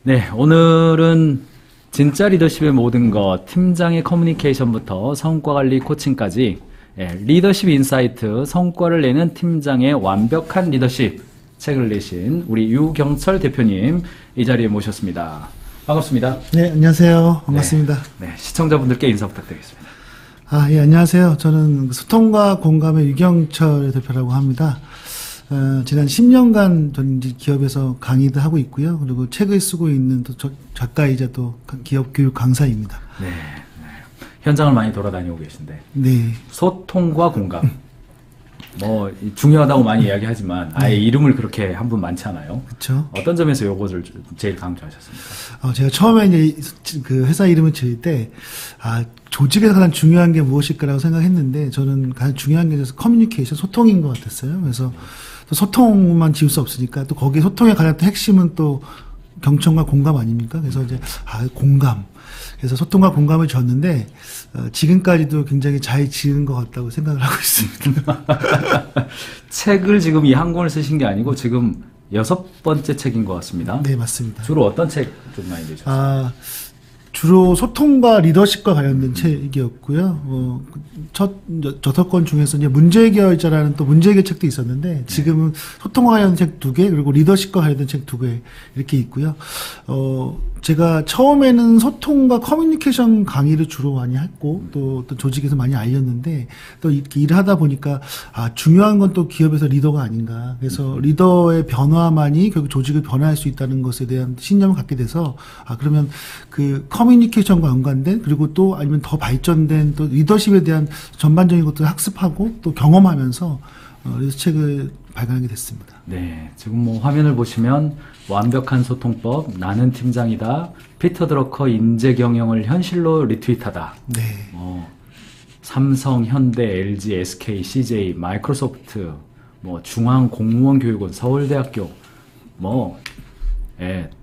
네, 오늘은 진짜 리더십의 모든 것, 팀장의 커뮤니케이션부터 성과관리 코칭까지 리더십 인사이트, 성과를 내는 팀장의 완벽한 리더십 책을 내신 우리 유경철 대표님 이 자리에 모셨습니다. 반갑습니다. 네, 안녕하세요. 반갑습니다. 네, 시청자분들께 인사 부탁드리겠습니다. 예, 안녕하세요. 저는 소통과 공감의 유경철 대표라고 합니다. 지난 10년간 전 기업에서 강의도 하고 있고요. 그리고 책을 쓰고 있는 또 작가이자 또 기업 교육 강사입니다. 네, 현장을 많이 돌아다니고 계신데. 네. 소통과 공감. 뭐 중요하다고 많이 이야기하지만 아예 이름을 그렇게 한 분 많지 않아요. 그렇죠. 어떤 점에서 요것을 제일 강조하셨습니까? 제가 처음에 이제 그 회사 이름을 지을 때 조직에서 가장 중요한 게 무엇일까라고 생각했는데 저는 가장 중요한 게 커뮤니케이션, 소통인 것 같았어요. 그래서 또 소통만 지울 수 없으니까 또 거기에 소통에 관한 또 핵심은 또 경청과 공감 아닙니까? 그래서 이제 공감. 그래서 소통과 공감을 줬는데 지금까지도 굉장히 잘 지은 것 같다고 생각을 하고 있습니다. 책을 지금 이 한 권을 쓰신 게 아니고 지금 6번째 책인 것 같습니다. 네, 맞습니다. 주로 어떤 책 좀 많이 내셨어요? 주로 소통과 리더십과 관련된 책이었고요. 첫 6권 중에서 이제 문제해결자라는 또 문제해결 책도 있었는데, 지금은 소통과 관련된 책 2개, 그리고 리더십과 관련된 책 2개, 이렇게 있고요. 제가 처음에는 소통과 커뮤니케이션 강의를 주로 많이 했고, 또 조직에서 많이 알렸는데, 또 이렇게 일을 하다 보니까, 중요한 건 또 기업에서 리더가 아닌가. 그래서 리더의 변화만이 결국 조직을 변화할 수 있다는 것에 대한 신념을 갖게 돼서, 그러면 그 커뮤니케이션과 연관된, 그리고 또 아니면 더 발전된 또 리더십에 대한 전반적인 것들을 학습하고 또 경험하면서, 그래서 책을 발간하게 됐습니다. 네. 지금 뭐 화면을 보시면 완벽한 소통법, 나는 팀장이다, 피터 드러커 인재 경영을 현실로 리트윗하다. 네. 삼성, 현대, LG, SK, CJ, 마이크로소프트, 뭐 중앙 공무원 교육원, 서울대학교,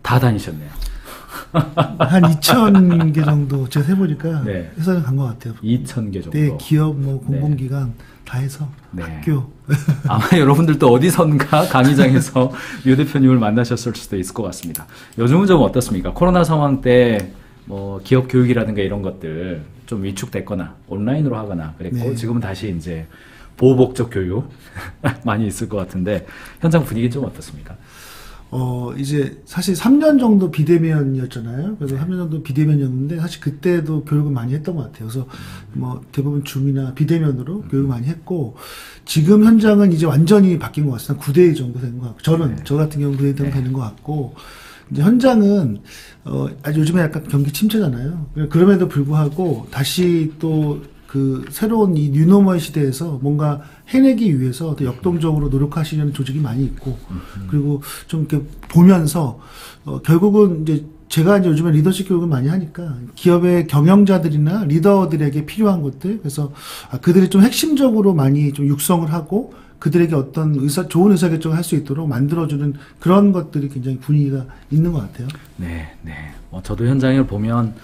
다 다니셨네요. 한 2,000개 정도 제가 세보니까 네. 회사를 간 것 같아요. 2,000개 정도. 네, 기업, 공공기관 다 해서 학교. 아마 여러분들도 어디선가 강의장에서 유 대표님을 만나셨을 수도 있을 것 같습니다. 요즘은 좀 어떻습니까? 코로나 상황 때 뭐 기업 교육이라든가 이런 것들 좀 위축됐거나 온라인으로 하거나 그랬고 네. 지금은 다시 이제 보호복적 교육 많이 있을 것 같은데 현장 분위기 좀 어떻습니까? 이제 사실 3년 정도 비대면이었잖아요. 그래서 3년 정도 비대면이었는데 사실 그때도 교육을 많이 했던 것 같아요. 그래서 뭐 대부분 줌이나 비대면으로 교육을 많이 했고 지금 현장은 이제 완전히 바뀐 것 같습니다. 9대2 정도 되는 것 같고 저 같은 경우는 9대2 정도 되는 것 같고 이제 현장은 요즘에 약간 경기 침체잖아요. 그럼에도 불구하고 다시 또 그 새로운 이 뉴노멀 시대에서 뭔가 해내기 위해서 더 역동적으로 노력하시는 조직이 많이 있고 그리고 좀 이렇게 보면서 결국은 이제 제가 이제 요즘에 리더십 교육을 많이 하니까 기업의 경영자들이나 리더들에게 필요한 것들 그래서 그들이 좀 핵심적으로 많이 좀 육성을 하고 그들에게 어떤 좋은 의사결정을 할 수 있도록 만들어주는 그런 것들이 굉장히 분위기가 있는 것 같아요. 네. 저도 현장을 보면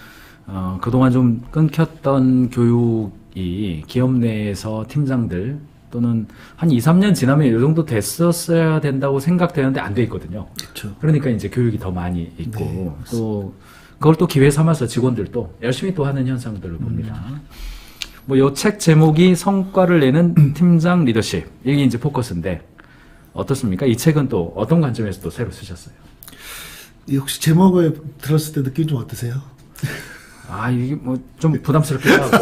그동안 좀 끊겼던 교육이 기업 내에서 팀장들 또는 한 2, 3년 지나면 이 정도 됐었어야 된다고 생각되는데 안 돼 있거든요. 그렇죠. 그러니까 이제 교육이 더 많이 있고 또 그걸 또 기회 삼아서 직원들도 열심히 또 하는 현상들을 봅니다. 뭐 요 책 제목이 성과를 내는 팀장 리더십 이게 이제 포커스인데 어떻습니까? 이 책은 또 어떤 관점에서 또 새로 쓰셨어요? 혹시 제목을 들었을 때 느낌 좀 어떠세요? 이게 뭐 좀 부담스럽기도 하고.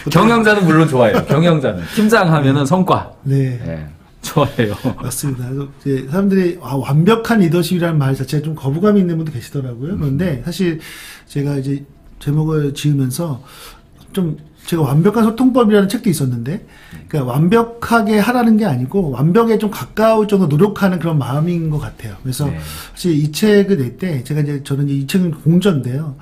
경영자는 물론 좋아해요. 경영자는. 팀장 하면은 성과. 네. 좋아해요. 맞습니다. 그래서 이제 사람들이 완벽한 리더십이라는 말 자체에 좀 거부감이 있는 분도 계시더라고요. 그런데 사실 제가 이제 제목을 지으면서 좀 제가 완벽한 소통법이라는 책도 있었는데, 그러니까 완벽하게 하라는 게 아니고 완벽에 좀 가까울 정도 노력하는 그런 마음인 것 같아요. 그래서 사실 이 책을 낼 때 저는 이 책은 공저인데요.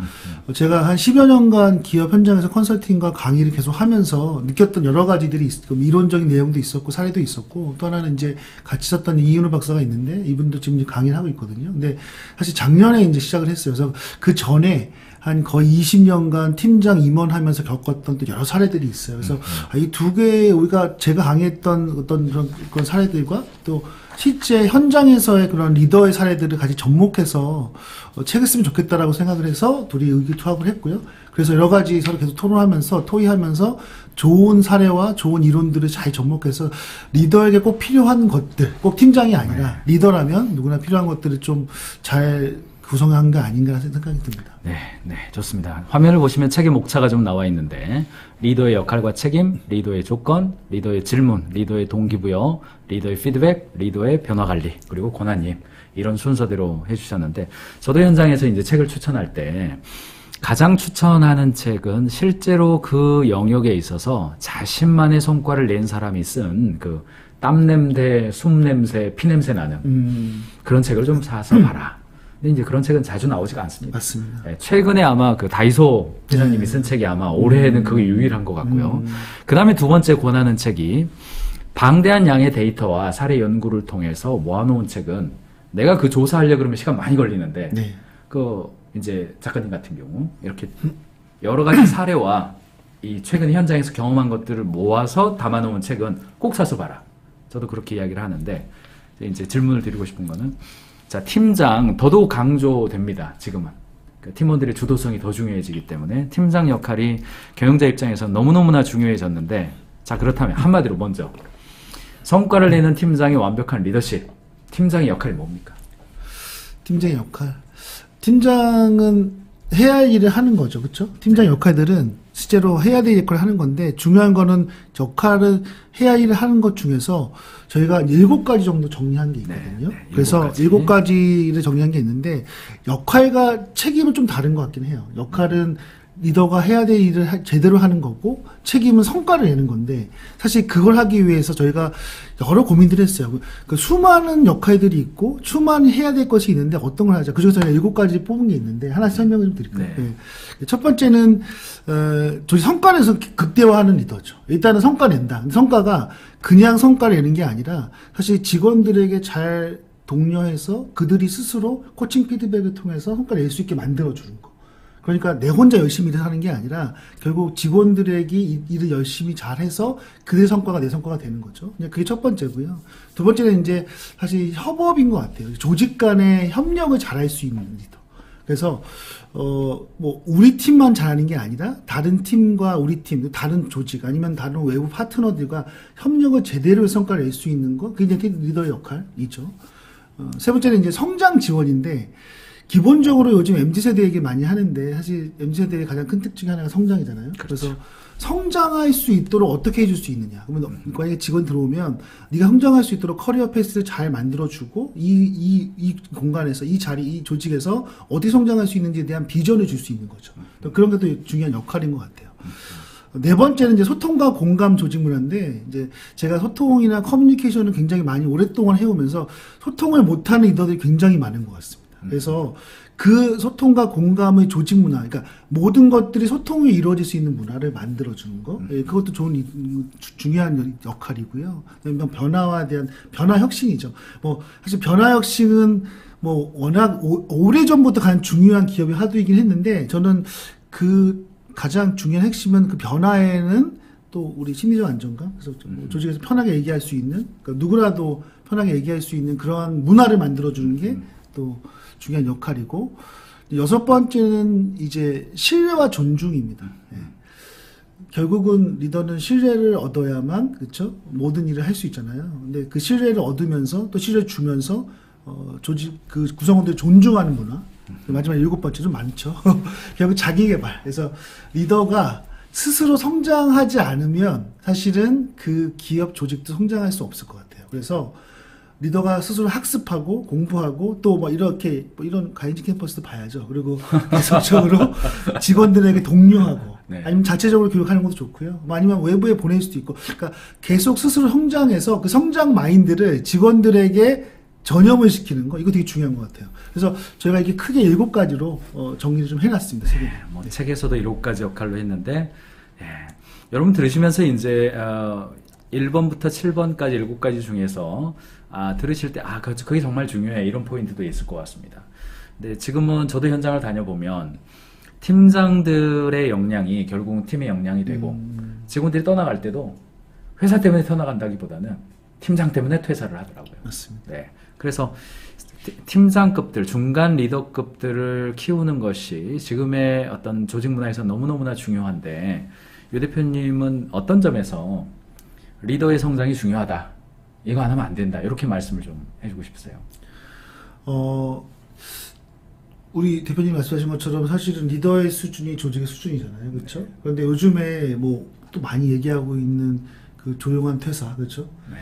제가 한 10여 년간 기업 현장에서 컨설팅과 강의를 계속 하면서 느꼈던 여러 가지들이 있고 이론적인 내용도 있었고 사례도 있었고 또 하나는 이제 같이 썼던 이윤호 박사가 있는데 이분도 지금 강의를 하고 있거든요. 근데 사실 작년에 이제 시작을 했어요. 그래서 그 전에 한 거의 20년간 팀장 임원하면서 겪었던 또 여러 사례들이 있어요. 그래서 이 두 개의 우리가 제가 강의했던 어떤 그런 사례들과 또 실제 현장에서의 그런 리더의 사례들을 같이 접목해서 책을 쓰면 좋겠다라고 생각을 해서 둘이 의기투합을 했고요. 그래서 여러 가지 서로 계속 토론하면서 토의하면서 좋은 사례와 좋은 이론들을 잘 접목해서 리더에게 꼭 필요한 것들, 꼭 팀장이 아니라 리더라면 누구나 필요한 것들을 좀 잘 구성한 게 아닌가 생각이 듭니다. 네, 네, 좋습니다. 화면을 보시면 책의 목차가 좀 나와 있는데 리더의 역할과 책임, 리더의 조건, 리더의 질문, 리더의 동기부여, 리더의 피드백, 리더의 변화 관리, 그리고 권한임 이런 순서대로 해주셨는데 저도 현장에서 이제 책을 추천할 때 가장 추천하는 책은 실제로 그 영역에 있어서 자신만의 성과를 낸 사람이 쓴 그 땀냄새, 숨냄새, 피냄새 나는 그런 책을 좀 사서 봐라. 근데 이제 그런 책은 자주 나오지가 않습니다. 맞습니다. 네, 최근에 아마 그 다이소 회장님이 쓴 책이 아마 올해는 그게 유일한 것 같고요. 그 다음에 두 번째 권하는 책이 방대한 양의 데이터와 사례 연구를 통해서 모아놓은 책은 내가 그 조사하려고 그러면 시간 많이 걸리는데 네. 그 이제 작가님 같은 경우 이렇게 여러 가지 사례와 이 최근 현장에서 경험한 것들을 모아서 담아놓은 책은 꼭 사서 봐라. 저도 그렇게 이야기를 하는데 이제 질문을 드리고 싶은 거는 자, 팀장 더더욱 강조됩니다. 지금은. 그 팀원들의 주도성이 더 중요해지기 때문에 팀장 역할이 경영자 입장에서 너무너무나 중요해졌는데 자, 그렇다면 한마디로 먼저 성과를 내는 팀장의 완벽한 리더십. 팀장의 역할이 뭡니까? 팀장의 역할. 팀장은 해야 할 일을 하는 거죠. 그렇죠? 팀장 역할들은 실제로 해야 될 역할을 하는 건데 중요한 거는 역할을 해야 할 일을 하는 것 중에서 저희가 7가지 정도 정리한 게 있거든요. 그래서 7가지를 정리한 게 있는데 역할과 책임은 좀 다른 것 같긴 해요. 역할은 리더가 해야 될 일을 제대로 하는 거고 책임은 성과를 내는 건데 사실 그걸 하기 위해서 저희가 여러 고민들을 했어요. 그 수많은 역할들이 있고 수많은 해야 될 것이 있는데 어떤 걸 하자. 그중에서 저희가 7가지 뽑은 게 있는데 하나씩 설명을 좀 드릴까요? 네. 네. 첫 번째는 저희 성과에서 극대화하는 리더죠. 일단은 성과 낸다. 성과가 그냥 성과를 내는 게 아니라 사실 직원들에게 잘 독려해서 그들이 스스로 코칭 피드백을 통해서 성과를 낼 수 있게 만들어주는 거. 그러니까 내 혼자 열심히 일을 하는 게 아니라 결국 직원들에게 일을 열심히 잘해서 그들의 성과가 내 성과가 되는 거죠. 그게 첫 번째고요. 두 번째는 이제 사실 협업인 것 같아요. 조직 간의 협력을 잘할 수 있는 리더. 그래서 뭐 우리 팀만 잘하는 게 아니라 다른 팀과 우리 팀, 다른 조직 아니면 다른 외부 파트너들과 협력을 제대로 성과를 낼 수 있는 거, 그게 이제 리더의 역할이죠. 세 번째는 이제 성장 지원인데. 기본적으로 요즘 MZ세대 얘기 많이 하는데 사실 MZ세대의 가장 큰 특징 중에 하나가 성장이잖아요. 그렇죠. 그래서 성장할 수 있도록 어떻게 해줄 수 있느냐. 그러면 만약에 직원 들어오면 네가 성장할 수 있도록 커리어 패스를 잘 만들어주고 이 공간에서 이 자리, 이 조직에서 어떻게 성장할 수 있는지에 대한 비전을 줄 수 있는 거죠. 그런 게 또 중요한 역할인 것 같아요. 네 번째는 이제 소통과 공감 조직 문화인데 이제 제가 소통이나 커뮤니케이션을 굉장히 많이 오랫동안 해오면서 소통을 못하는 리더들이 굉장히 많은 것 같습니다. 그래서 그 소통과 공감의 조직 문화, 그러니까 모든 것들이 소통이 이루어질 수 있는 문화를 만들어주는 거, 그것도 좋은 중요한 역할이고요. 변화와 대한 변화 혁신이죠. 뭐 사실 변화 혁신은 뭐 워낙 오래 전부터 가장 중요한 기업의 화두이긴 했는데 저는 그 가장 중요한 핵심은 그 변화에는 또 우리 심리적 안정감, 그래서 조직에서 편하게 얘기할 수 있는, 그러니까 누구라도 편하게 얘기할 수 있는 그러한 문화를 만들어주는 게 또 중요한 역할이고, 여섯 번째는 이제 신뢰와 존중입니다. 예. 결국은 리더는 신뢰를 얻어야만, 그렇죠? 모든 일을 할 수 있잖아요. 근데 그 신뢰를 얻으면서 또 신뢰를 주면서 조직 그 구성원들 존중하는 문화. 마지막 7번째 좀 많죠. 결국 자기 개발. 그래서 리더가 스스로 성장하지 않으면 사실은 그 기업 조직도 성장할 수 없을 것 같아요. 그래서 리더가 스스로 학습하고 공부하고 또 뭐 이렇게 뭐 이런 가이즈 캠퍼스도 봐야죠. 그리고 계속적으로 직원들에게 독려하고 네. 아니면 자체적으로 교육하는 것도 좋고요. 뭐 아니면 외부에 보낼 수도 있고. 그러니까 계속 스스로 성장해서 그 성장 마인드를 직원들에게 전염을 시키는 거, 이거 되게 중요한 것 같아요. 그래서 저희가 이렇게 크게 7가지로 정리를 좀 해놨습니다. 네, 뭐 책에서도 7가지 역할로 했는데, 여러분 들으시면서 이제 1번부터 7번까지 7가지 중에서 들으실 때 그게 정말 중요해, 이런 포인트도 있을 것 같습니다. 근데 지금은 저도 현장을 다녀보면 팀장들의 역량이 결국은 팀의 역량이 되고 직원들이 떠나갈 때도 회사 때문에 떠나간다기보다는 팀장 때문에 퇴사를 하더라고요. 맞습니다. 네. 그래서 팀장급들, 중간 리더급들을 키우는 것이 지금의 어떤 조직 문화에서 너무너무나 중요한데 유 대표님은 어떤 점에서 리더의 성장이 중요하다, 이거 안 하면 안 된다, 이렇게 말씀을 좀 해주고 싶으세요? 우리 대표님 말씀하신 것처럼 사실은 리더의 수준이 조직의 수준이잖아요. 그렇죠? 그런데 요즘에 뭐 또 많이 얘기하고 있는 그 조용한 퇴사, 그렇죠? 네.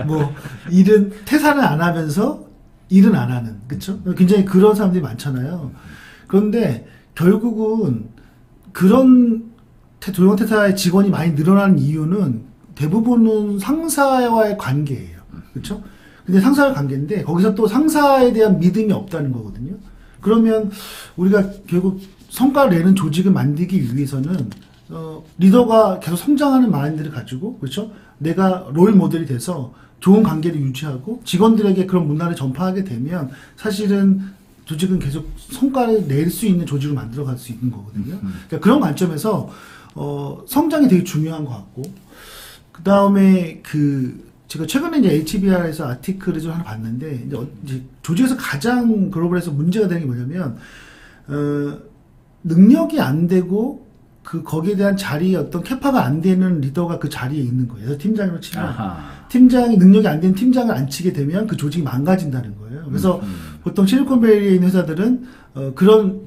뭐 일은 퇴사를 안 하면서 일은 안 하는, 그렇죠? 굉장히 그런 사람들이 많잖아요. 그런데 결국은 그런 조용한 퇴사의 직원이 많이 늘어나는 이유는 대부분은 상사와의 관계예요. 그렇죠? 근데 상사와의 관계인데 거기서 또 상사에 대한 믿음이 없다는 거거든요. 그러면 우리가 결국 성과를 내는 조직을 만들기 위해서는 리더가 계속 성장하는 마인드를 가지고, 그렇죠? 내가 롤 모델이 돼서 좋은 관계를 유지하고 직원들에게 그런 문화를 전파하게 되면 사실은 조직은 계속 성과를 낼 수 있는 조직을 만들어 갈 수 있는 거거든요. 그러니까 그런 관점에서 성장이 되게 중요한 것 같고, 그 다음에 제가 최근에 이제 HBR에서 아티클을 좀 하나 봤는데, 이제 조직에서 가장 글로벌에서 문제가 되는 게 뭐냐면, 능력이 안 되고, 거기에 대한 자리에 어떤 캐파가 안 되는 리더가 그 자리에 있는 거예요. 그래서 팀장으로 치면, 아하. 팀장이 능력이 안 되는 팀장을 앉히게 되면 그 조직이 망가진다는 거예요. 그래서 보통 실리콘밸리에 있는 회사들은,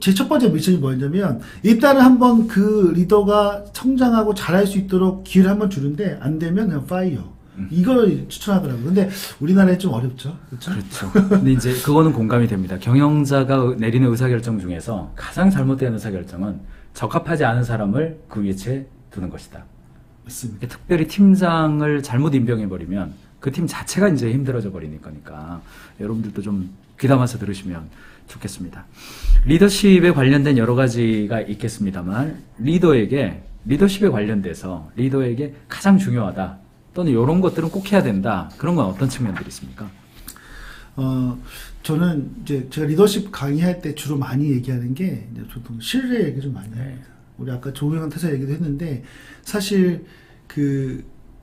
제 첫 번째 미션이 뭐였냐면, 일단은 한번 그 리더가 성장하고 잘할 수 있도록 기회를 한번 주는데, 안 되면 그냥 파이어. 이걸 추천하더라고요. 근데 우리나라에 좀 어렵죠. 그렇죠? 그렇죠. 근데 이제 그거는 공감이 됩니다. 경영자가 내리는 의사결정 중에서 가장 잘못된 의사결정은 적합하지 않은 사람을 그 위치에 두는 것이다. 맞습니다. 특별히 팀장을 잘못 임명해버리면 그 팀 자체가 이제 힘들어져 버리는 거니까 여러분들도 좀 귀담아서 들으시면 좋겠습니다. 리더십에 관련된 여러 가지가 있겠습니다만 리더십에 관련돼서 리더에게 가장 중요하다, 또는 이런 것들은 꼭 해야 된다, 그런 건 어떤 측면들이 있습니까? 저는 이제 제가 리더십 강의할 때 주로 많이 얘기하는 게 이제 보통 신뢰 얘기 좀 많이 합니다. 우리 아까 조용한 퇴사 얘기도 했는데, 사실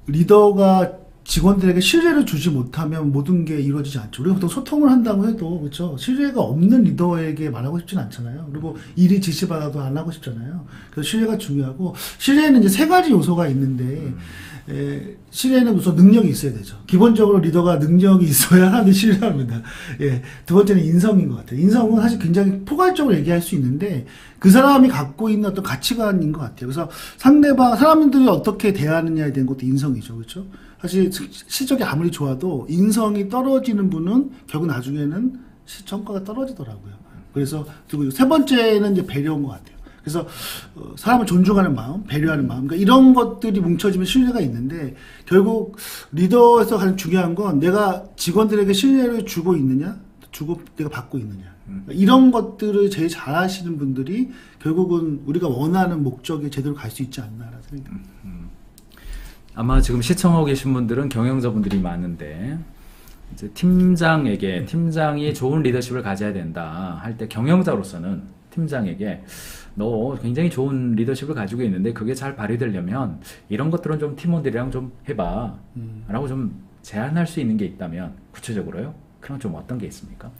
리더가 직원들에게 신뢰를 주지 못하면 모든 게 이루어지지 않죠. 우리가 보통 소통을 한다고 해도, 그렇죠? 신뢰가 없는 리더에게 말하고 싶진 않잖아요. 그리고 일이 지시받아도 안 하고 싶잖아요. 그래서 신뢰가 중요하고, 신뢰에는 이제 세 가지 요소가 있는데, 신뢰는 우선 능력이 있어야 되죠. 기본적으로 리더가 능력이 있어야 사람들이 신뢰합니다. 두 번째는 인성인 것 같아요. 인성은 사실 굉장히 포괄적으로 얘기할 수 있는데, 그 사람이 갖고 있는 어떤 가치관인 것 같아요. 그래서 사람들이 어떻게 대하느냐에 대한 것도 인성이죠. 그렇죠? 사실 실적이 아무리 좋아도 인성이 떨어지는 분은 결국 나중에는 성과가 떨어지더라고요. 그래서 그리고 세 번째는 이제 배려인 것 같아요. 그래서 사람을 존중하는 마음, 배려하는 마음, 그러니까 이런 것들이 뭉쳐지면 신뢰가 있는데, 결국 리더에서 가장 중요한 건 내가 직원들에게 신뢰를 주고 있느냐, 내가 받고 있느냐, 그러니까 이런 것들을 제일 잘하시는 분들이 결국은 우리가 원하는 목적에 제대로 갈 수 있지 않나라는 생각입니다. 아마 지금 시청하고 계신 분들은 경영자분들이 많은데, 이제 팀장이 좋은 리더십을 가져야 된다 할 때, 경영자로서는 팀장에게 너 굉장히 좋은 리더십을 가지고 있는데 그게 잘 발휘되려면 이런 것들은 좀 팀원들이랑 좀 해봐 라고 좀 제안할 수 있는 게 있다면, 구체적으로요? 그럼 좀 어떤 게 있습니까?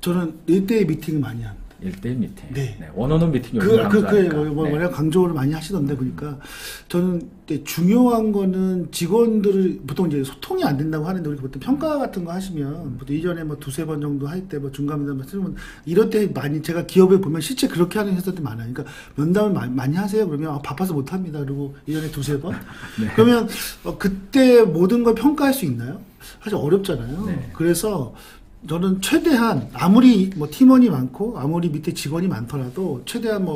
저는 1대1 미팅을 많이 합니다. 1대1 미팅. 네. 원어원 미팅 요즘 강조하니까. 강조를 많이 하시던데 보니까, 저는 중요한 거는 직원들을 보통 이제 소통이 안 된다고 하는데, 우리 보통 평가 같은 거 하시면 보통 1년에 뭐 2-3번 정도 할 때 중간면담 쓰면, 이럴 때 많이 제가 기업에 보면 실제 그렇게 하는 회사들 많아요. 그러니까 면담을 많이 하세요. 그러면 바빠서 못 합니다. 그리고 1년에 2-3번. 네. 그러면 그때 모든 걸 평가할 수 있나요? 사실 어렵잖아요. 네. 그래서 저는 최대한 아무리 팀원이 많고 아무리 밑에 직원이 많더라도 최대한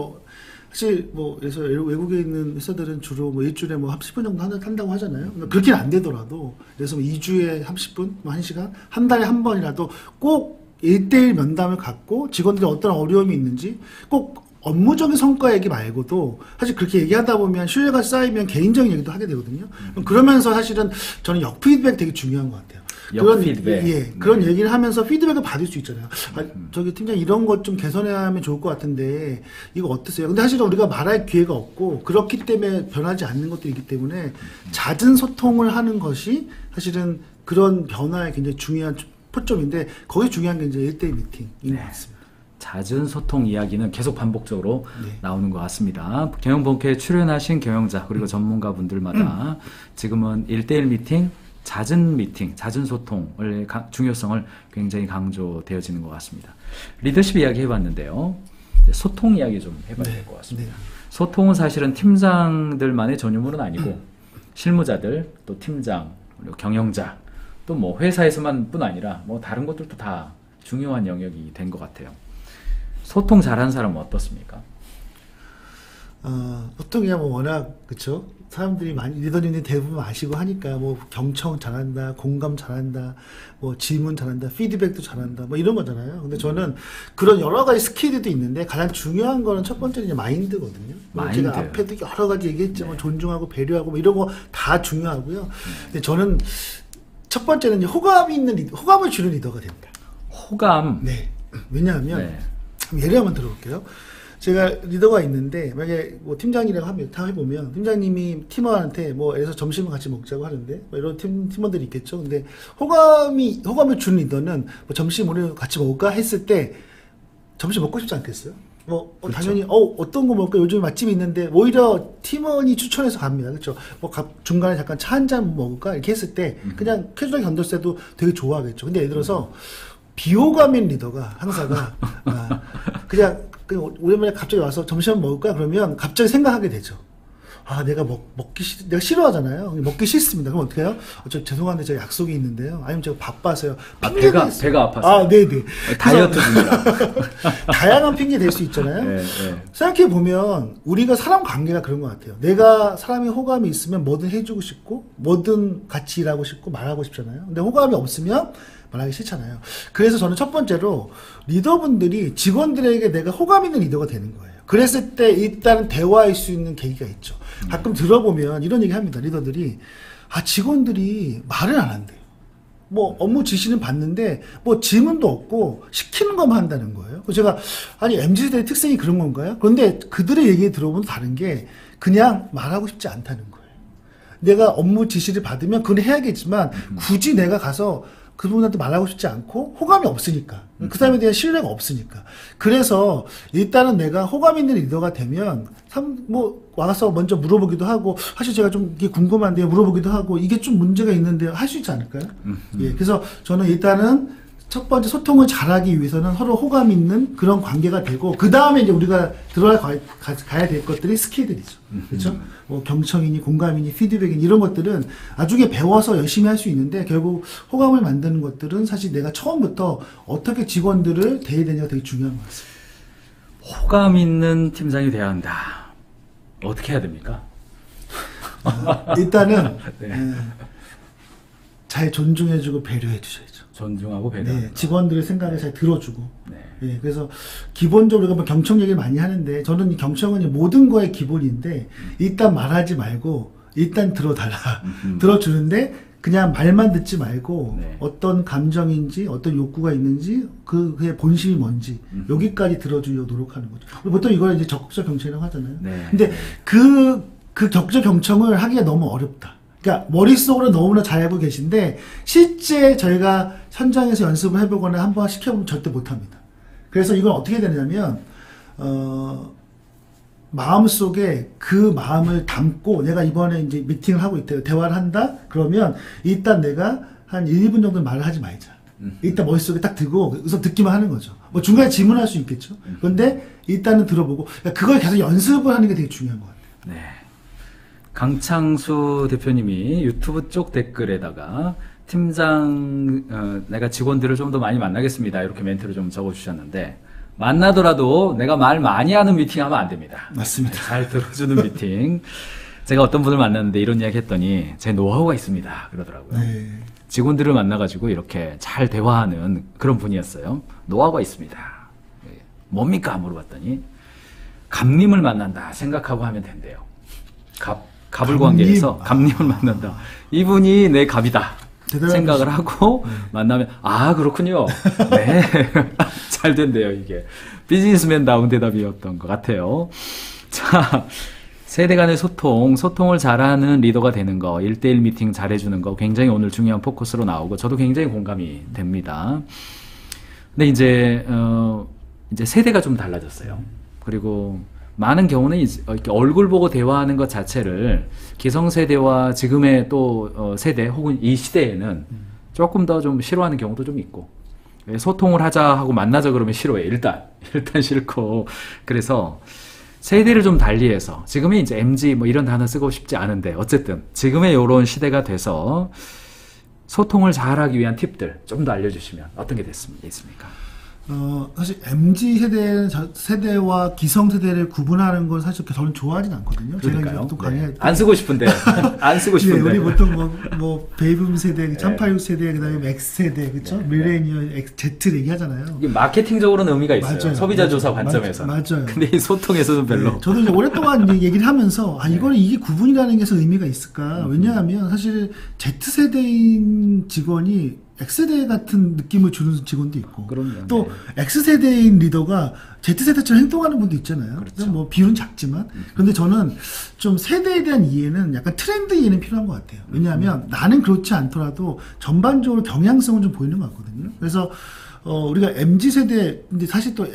사실 그래서 외국에 있는 회사들은 주로 일주일에 30분 정도 한다고 하잖아요. 그렇게는 안 되더라도, 그래서 2주에 30분, 1시간, 한 달에 한 번이라도 꼭 1대1 면담을 갖고 직원들이 어떤 어려움이 있는지 꼭 업무적인 성과 얘기 말고도 사실 그렇게 얘기하다 보면 신뢰가 쌓이면 개인적인 얘기도 하게 되거든요. 그러면서 사실은 저는 역 피드백 되게 중요한 것 같아요. 역 피드백. 예, 그런 얘기를 하면서 피드백을 받을 수 있잖아요. 아, 저기 팀장 이런 것 좀 개선해야 하면 좋을 것 같은데 이거 어떠세요? 근데 사실은 우리가 말할 기회가 없고 그렇기 때문에 변하지 않는 것들이기 때문에 잦은 소통을 하는 것이 사실은 그런 변화에 굉장히 중요한 포점인데 거기 중요한 게 이제 1대1 미팅인 것 같습니다. 잦은 소통 이야기는 계속 반복적으로 네. 나오는 것 같습니다. 경영본캐에 출연하신 경영자 그리고 전문가분들마다 지금은 1대1 미팅, 잦은 미팅, 잦은 소통의 중요성을 굉장히 강조되어지는 것 같습니다. 리더십 이야기 해봤는데요. 이제 소통 이야기 좀 해봐야 될 것 같습니다. 네. 소통은 사실은 팀장들만의 전유물은 아니고 실무자들, 또 팀장, 그리고 경영자, 또 뭐 회사에서만 뿐 아니라 뭐 다른 것들도 다 중요한 영역이 된 것 같아요. 소통 잘하는 사람은 어떻습니까? 보통 그냥 뭐 워낙 그쵸 사람들이 많이 리더님들이 대부분 아시고 하니까 뭐 경청 잘한다, 공감 잘한다, 뭐 질문 잘한다, 피드백도 잘한다, 뭐 이런 거잖아요. 근데 저는 그런 여러 가지 스킬들도 있는데 가장 중요한 거는 첫 번째는 이제 마인드거든요. 마인드. 제가 앞에도 여러 가지 얘기했지만 존중하고 배려하고 뭐 이런 거 다 중요하고요. 근데 저는 첫 번째는 이제 호감이 있는 호감을 주는 리더가 됩니다. 호감. 네. 왜냐하면 네. 예를 한번 들어볼게요. 제가 리더가 있는데 만약에 뭐 팀장이라고 하면 다 해보면 팀장님이 팀원한테 뭐 예를 들어서 점심을 같이 먹자고 하는데 뭐 이런 팀원들이 있겠죠. 근데 호감을 주는 리더는 뭐 점심 우리 같이 먹을까 했을 때 점심 먹고 싶지 않겠어요? 뭐 그렇죠. 당연히 어떤 거 먹을까 요즘 맛집이 있는데 오히려 팀원이 추천해서 갑니다. 그렇죠? 뭐 중간에 잠깐 차 한 잔 먹을까 이렇게 했을 때 그냥 캐주얼하게 건졌을 때도 되게 좋아하겠죠. 근데 예를 들어서 비호감인 리더가 항사가 그냥 오랜만에 갑자기 와서 점심 한번 먹을까 그러면 갑자기 생각하게 되죠. 아 내가 내가 싫어하잖아요. 먹기 싫습니다. 그럼 어떻게 해요? 저 죄송한데 제가 약속이 있는데요. 아니면 제가 바빠서요. 배가 아파서. 아 네네. 다이어트 중이라. 다양한 핑계 될 수 있잖아요. 네, 네. 생각해 보면 우리가 사람 관계가 그런 것 같아요. 내가 사람이 호감이 있으면 뭐든 해주고 싶고 뭐든 같이 일하고 싶고 말하고 싶잖아요. 근데 호감이 없으면 말하기 싫잖아요. 그래서 저는 첫 번째로 리더분들이 직원들에게 내가 호감 있는 리더가 되는 거예요. 그랬을 때 일단은 대화할 수 있는 계기가 있죠. 가끔 들어보면 이런 얘기 합니다. 리더들이 직원들이 말을 안 한대요. 뭐 업무 지시는 받는데 뭐 질문도 없고 시키는 것만 한다는 거예요. 그래서 제가 아니 MZ세대의 특성이 그런 건가요? 그런데 그들의 얘기 들어보면 다른 게 그냥 말하고 싶지 않다는 거예요. 내가 업무 지시를 받으면 그건 해야겠지만 굳이 내가 가서 그분한테 말하고 싶지 않고 호감이 없으니까 그 사람에 대한 신뢰가 없으니까 그래서 일단은 내가 호감 있는 리더가 되면 뭐 와서 먼저 물어보기도 하고 사실 제가 좀 이게 궁금한데요 물어보기도 하고 이게 좀 문제가 있는데요 할 수 있지 않을까요? 예, 그래서 저는 일단은 첫 번째 소통을 잘하기 위해서는 서로 호감 있는 그런 관계가 되고 그 다음에 이제 우리가 가야 될 것들이 스킬들이죠. 그렇죠? 뭐 경청이니 공감이니 피드백이니 이런 것들은 나중에 배워서 열심히 할 수 있는데 결국 호감을 만드는 것들은 사실 내가 처음부터 어떻게 직원들을 대해야 되냐가 되게 중요한 것 같습니다. 호감 있는 팀장이 돼야 한다. 어떻게 해야 됩니까? 일단은 네. 잘 존중해주고 배려해 주셔야죠. 존중하고 배려하는 거. 직원들의 생각을 잘 들어주고. 네. 그래서 기본적으로 우리가 뭐 경청 얘기를 많이 하는데 저는 이 경청은 모든 거의 기본인데 일단 말하지 말고 일단 들어달라. 들어주는데 그냥 말만 듣지 말고 네. 어떤 감정인지 어떤 욕구가 있는지 그의 본심이 뭔지 여기까지 들어주려고 노력하는 거죠. 보통 이걸 이제 적극적 경청이라고 하잖아요. 네. 근데 그 적극적 경청을 하기가 너무 어렵다. 그러니까 머릿속으로 너무나 잘 알고 계신데 실제 저희가 현장에서 연습을 해보거나 한번 시켜보면 절대 못합니다. 그래서 이건 어떻게 되냐면 마음속에 그 마음을 담고 내가 이번에 이제 미팅을 하고 있대요. 대화를 한다? 그러면 일단 내가 한 1, 2분 정도 말을 하지 말자. 일단 머릿속에 딱 들고 우선 듣기만 하는 거죠. 뭐 중간에 질문할 수 있겠죠. 그런데 일단은 들어보고 그러니까 그걸 계속 연습을 하는 게 되게 중요한 것 같아요. 네. 강창수 대표님이 유튜브 쪽 댓글에다가 팀장 내가 직원들을 좀 더 많이 만나겠습니다. 이렇게 멘트를 좀 적어주셨는데 만나더라도 내가 말 많이 하는 미팅 하면 안 됩니다. 맞습니다. 잘 들어주는 미팅. 제가 어떤 분을 만났는데 이런 이야기 했더니 제 노하우가 있습니다. 그러더라고요. 네. 직원들을 만나가지고 이렇게 잘 대화하는 그런 분이었어요. 노하우가 있습니다. 뭡니까? 물어봤더니 갑님을 만난다 생각하고 하면 된대요. 갑을 갑님? 관계에서 갑님을 만난다. 이분이 내 갑이다 생각을 대단하시네. 하고 만나면 그렇군요. 네. 잘 된대요 이게. 비즈니스맨다운 대답이었던 것 같아요. 자, 세대 간의 소통을 잘하는 리더가 되는 거, 1대1 미팅 잘해주는 거 굉장히 오늘 중요한 포커스로 나오고 저도 굉장히 공감이 됩니다. 근데 이제 세대가 좀 달라졌어요. 그리고 많은 경우는 이렇게 얼굴 보고 대화하는 것 자체를 기성세대와 지금의 또 세대 혹은 이 시대에는 조금 더 좀 싫어하는 경우도 좀 있고, 소통을 하자 하고 만나자 그러면 싫어해. 일단 싫고. 그래서 세대를 좀 달리해서 지금의 이제 MZ 뭐 이런 단어 쓰고 싶지 않은데 어쨌든 지금의 이런 시대가 돼서 소통을 잘하기 위한 팁들 좀 더 알려주시면 어떤 게 있습니까? 사실 MZ 세대와 기성 세대를 구분하는 건 사실 저는 좋아하진 않거든요. 그러니까요. 제가 보통 강의할 때 안 쓰고 싶은데 안 쓰고 싶은데. 우리 보통 뭐 베이비붐 세대, 386 세대, 그다음에 X 세대, 그렇죠? 밀레니얼, Z 얘기하잖아요. 이게 마케팅적으로는 의미가 있어요. 맞아요. 소비자 조사 관점에서. 맞아요. 근데 이 소통에서는 별로. 네, 저도 이제 오랫동안 이제 얘기를 하면서 이거는 이게 구분이라는 게서 의미가 있을까? 왜냐하면 사실 Z 세대인 직원이 X세대 같은 느낌을 주는 직원도 있고, 그럼요. 또 네. X세대인 리더가 Z세대처럼 행동하는 분도 있잖아요. 그렇죠. 뭐 비율은 작지만. 그런데 저는 좀 세대에 대한 이해는 약간 트렌드 이해는 필요한 것 같아요. 왜냐하면 나는 그렇지 않더라도 전반적으로 경향성은 좀 보이는 것 같거든요. 그래서 우리가 MZ세대, 근데 사실 또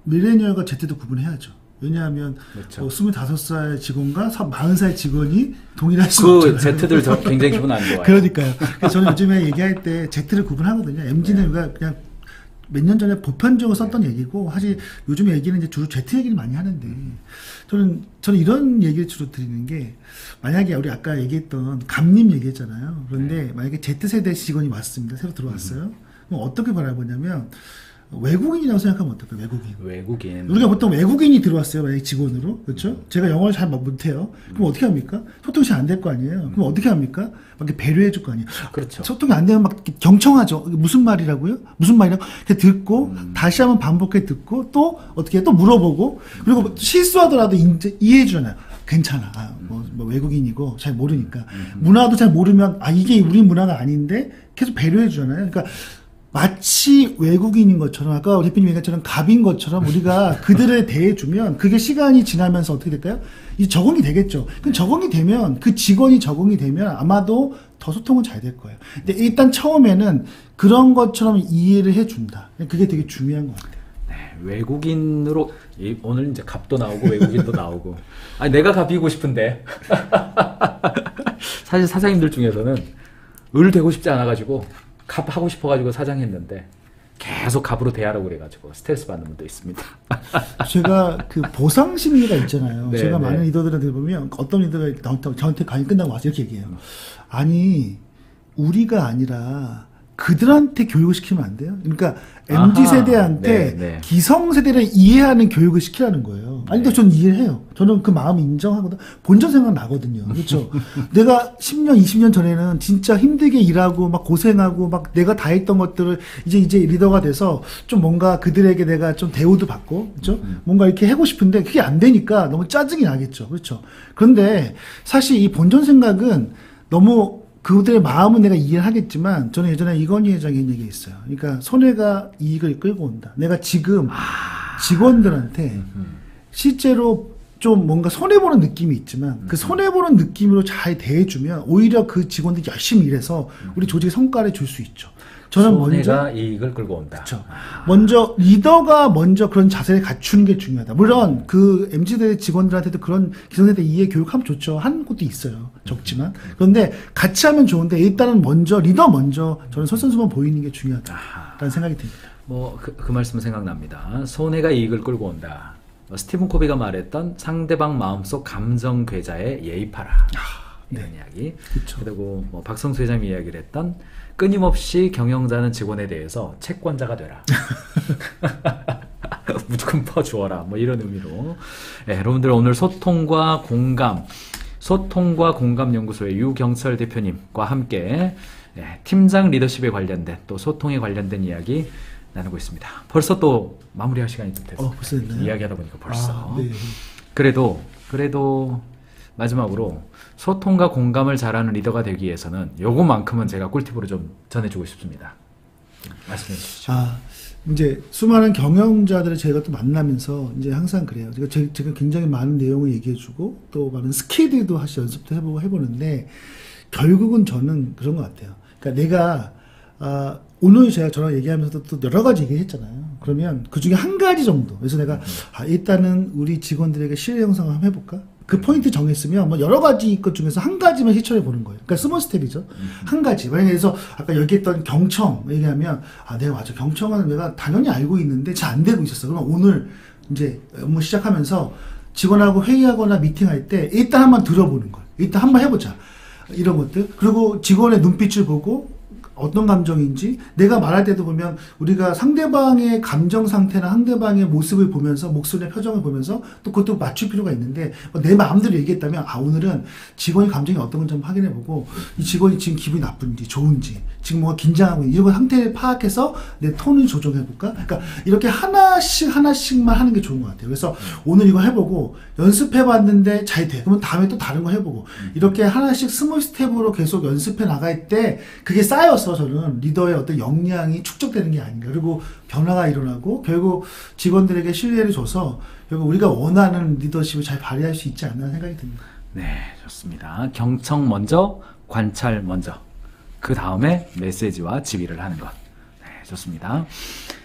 밀레니얼과 Z도 구분해야죠. 왜냐하면 그렇죠. 25살 직원과 40살 직원이 동일할 수 없잖아요. 그 Z들 저 굉장히 기분 안 좋아요. 그러니까요. 그래서 저는 요즘에 얘기할 때 Z를 구분하거든요. MZ는 우리가 그냥 몇 년 전에 보편적으로 썼던 얘기고, 사실 요즘 얘기는 이제 주로 Z 얘기를 많이 하는데, 저는 이런 얘기를 주로 드리는 게, 만약에 우리 아까 얘기했던 감님 얘기했잖아요. 그런데 만약에 Z세대 직원이 왔습니다. 새로 들어왔어요. 그럼 어떻게 바라보냐면, 외국인이라고 생각하면 어떨까요? 외국인. 우리가 보통 외국인이 들어왔어요. 만약에 직원으로. 그렇죠? 제가 영어를 잘 못해요. 그럼 어떻게 합니까? 소통이 잘 안 될 거 아니에요. 그럼 어떻게 합니까? 막 이렇게 배려해 줄 거 아니에요. 그렇죠. 소통이 안 되면 막 이렇게 경청하죠. 무슨 말이라고요? 무슨 말이라고? 이렇게 듣고 다시 한번 반복해 듣고 또 어떻게 해? 또 물어보고, 그리고 뭐 실수하더라도 이해해 주잖아요. 괜찮아. 뭐 외국인이고 잘 모르니까. 문화도 잘 모르면 이게 우리 문화가 아닌데 계속 배려해 주잖아요. 그러니까 마치 외국인인 것처럼, 아까 대표님 얘기한 것처럼 갑인 것처럼 우리가 그들에 대해주면 그게 시간이 지나면서 어떻게 될까요? 이제 적응이 되겠죠. 그럼 적응이 되면, 그 직원이 적응이 되면 아마도 더 소통은 잘 될 거예요. 근데 일단 처음에는 그런 것처럼 이해를 해준다. 그게 되게 중요한 것 같아요. 네, 외국인으로 오늘 이제 갑도 나오고 외국인도 나오고. 내가 갑이고 싶은데 사실 사장님들 중에서는 을 되고 싶지 않아가지고 갑 하고 싶어가지고 사장했는데 계속 갑으로 대하라고 그래가지고 스트레스 받는 분도 있습니다. 제가 그 보상 심리가 있잖아요. 네, 제가 네. 많은 리더들한테 보면 어떤 리더가 저한테 강의 끝나고 와서 이렇게 얘기해요. 아니, 우리가 아니라 그들한테 교육을 시키면 안 돼요? 그러니까 MZ 세대한테 네, 네. 기성 세대를 이해하는 교육을 시키라는 거예요. 아니, 근데 저는 이해를 해요. 저는 그 마음 인정하거든. 본전 생각 나거든요. 그렇죠? 내가 10년, 20년 전에는 진짜 힘들게 일하고 막 고생하고 막 내가 다 했던 것들을 이제 리더가 돼서 좀 뭔가 그들에게 내가 좀 대우도 받고, 그렇죠? 뭔가 이렇게 하고 싶은데 그게 안 되니까 너무 짜증이 나겠죠. 그렇죠? 그런데 사실 이 본전 생각은 너무 그들의 마음은 내가 이해를 하겠지만, 저는 예전에 이건희 회장이 한 얘기가 있어요. 그러니까 손해가 이익을 끌고 온다. 내가 지금 직원들한테 실제로 좀 뭔가 손해보는 느낌이 있지만, 그 손해보는 느낌으로 잘 대해주면 오히려 그 직원들이 열심히 일해서 우리 조직에 성과를 줄 수 있죠. 저는 손해가 이익을 끌고 온다. 그렇죠. 먼저 리더가 먼저 그런 자세를 갖추는 게 중요하다. 물론 그 MZ대 직원들한테도 그런 기성세대 이해 교육하면 좋죠. 하는 곳도 있어요. 적지만. 그런데 같이 하면 좋은데, 일단은 리더 먼저 저는 솔선수범 보이는 게 중요하다라는 생각이 듭니다. 그 말씀 생각납니다. 손해가 이익을 끌고 온다. 스티븐 코비가 말했던 상대방 마음속 감정 괴자에 예입하라. 이런 이야기. 그쵸. 그리고 박성수 회장이 이야기를 했던 끊임없이 경영자는 직원에 대해서 채권자가 되라. 무조건 퍼주어라. 이런 의미로. 여러분들 오늘 소통과 공감 연구소의 유경철 대표님과 함께 팀장 리더십에 관련된 또 소통에 관련된 이야기 나누고 있습니다. 벌써 또 마무리할 시간이 좀 됐어요. 벌써 됐나요? 이야기하다 보니까 벌써. 네. 그래도 마지막으로 소통과 공감을 잘하는 리더가 되기 위해서는 요것만큼은 제가 꿀팁으로 좀 전해주고 싶습니다. 말씀해 주시죠. 이제 수많은 경영자들을 제가 또 만나면서 이제 항상 그래요. 제가 굉장히 많은 내용을 얘기해주고 또 많은 스킬들도 사실 연습도 해보는데 결국은 저는 그런 것 같아요. 그러니까 내가 오늘 제가 저랑 얘기하면서도 또 여러 가지 얘기했잖아요. 그러면 그 중에 한 가지 정도. 그래서 내가 일단은 우리 직원들에게 신뢰 형성을 한번 해볼까? 그 포인트 정했으면 뭐 여러 가지 것 중에서 한 가지만 실천해 보는 거예요. 그러니까 스몰 스텝이죠. 한 가지. 만약에 그래서 아까 얘기했던 경청 얘기하면 내가 맞아. 경청은 내가 당연히 알고 있는데 잘 안 되고 있었어. 그럼 오늘 이제 업무 시작하면서 직원하고 회의하거나 미팅할 때 일단 한번 들어보는 거예요. 일단 한번 해보자. 이런 것들. 그리고 직원의 눈빛을 보고 어떤 감정인지 내가 말할 때도 보면 우리가 상대방의 감정 상태나 상대방의 모습을 보면서 목소리의 표정을 보면서 또 그것도 맞출 필요가 있는데 내 마음대로 얘기했다면 오늘은 직원의 감정이 어떤 건지 한번 확인해보고 이 직원이 지금 기분이 나쁜지 좋은지 지금 뭔가 긴장하고 있는지 이런 상태를 파악해서 내 톤을 조정해볼까? 그러니까 이렇게 하나씩만 하는 게 좋은 것 같아요. 그래서 오늘 이거 해보고 연습해봤는데 잘 돼. 그러면 다음에 또 다른 거 해보고 이렇게 하나씩 스몰 스텝으로 계속 연습해 나갈 때 그게 쌓여서 저는 리더의 어떤 역량이 축적되는 게 아닌가. 그리고 변화가 일어나고 결국 직원들에게 신뢰를 줘서 결국 우리가 원하는 리더십을 잘 발휘할 수 있지 않나 생각이 듭니다. 네, 좋습니다. 경청 먼저, 관찰 먼저. 그 다음에 메시지와 지휘를 하는 것. 네, 좋습니다.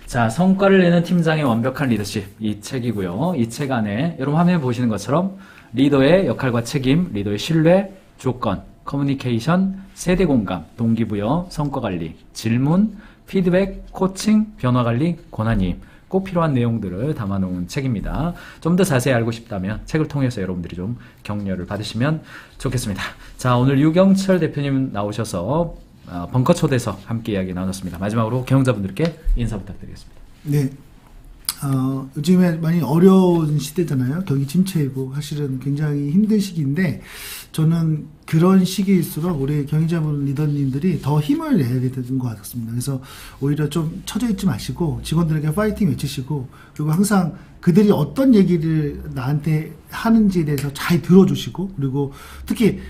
자, 성과를 내는 팀장의 완벽한 리더십. 이 책이고요. 이 책 안에 여러분 화면에 보시는 것처럼 리더의 역할과 책임, 리더의 신뢰, 조건, 커뮤니케이션, 세대 공감, 동기부여, 성과관리, 질문, 피드백, 코칭, 변화관리, 권한이임 꼭 필요한 내용들을 담아놓은 책입니다. 좀 더 자세히 알고 싶다면 책을 통해서 여러분들이 좀 격려를 받으시면 좋겠습니다. 자, 오늘 유경철 대표님 나오셔서 벙커 초대석 함께 이야기 나눴습니다. 마지막으로 경영자분들께 인사 부탁드리겠습니다. 네. 요즘에 많이 어려운 시대잖아요. 경기 침체이고 사실은 굉장히 힘든 시기인데 저는 그런 시기일수록 우리 경영자분 리더님들이 더 힘을 내야 되는 것 같습니다. 그래서 오히려 좀 처져 있지 마시고 직원들에게 파이팅 외치시고 그리고 항상 그들이 어떤 얘기를 나한테 하는지에 대해서 잘 들어주시고 그리고 특히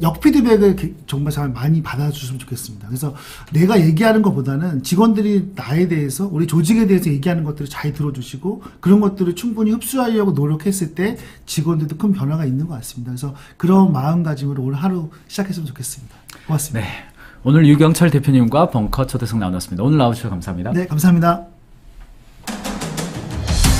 역피드백을 정말 잘 많이 받아주셨으면 좋겠습니다. 그래서 내가 얘기하는 것보다는 직원들이 나에 대해서 우리 조직에 대해서 얘기하는 것들을 잘 들어주시고 그런 것들을 충분히 흡수하려고 노력했을 때 직원들도 큰 변화가 있는 것 같습니다. 그래서 그런 마음가짐으로 오늘 하루 시작했으면 좋겠습니다. 고맙습니다. 네, 오늘 유경철 대표님과 벙커 초대석 나눴습니다. 오늘 나와주셔서 감사합니다. 네, 감사합니다.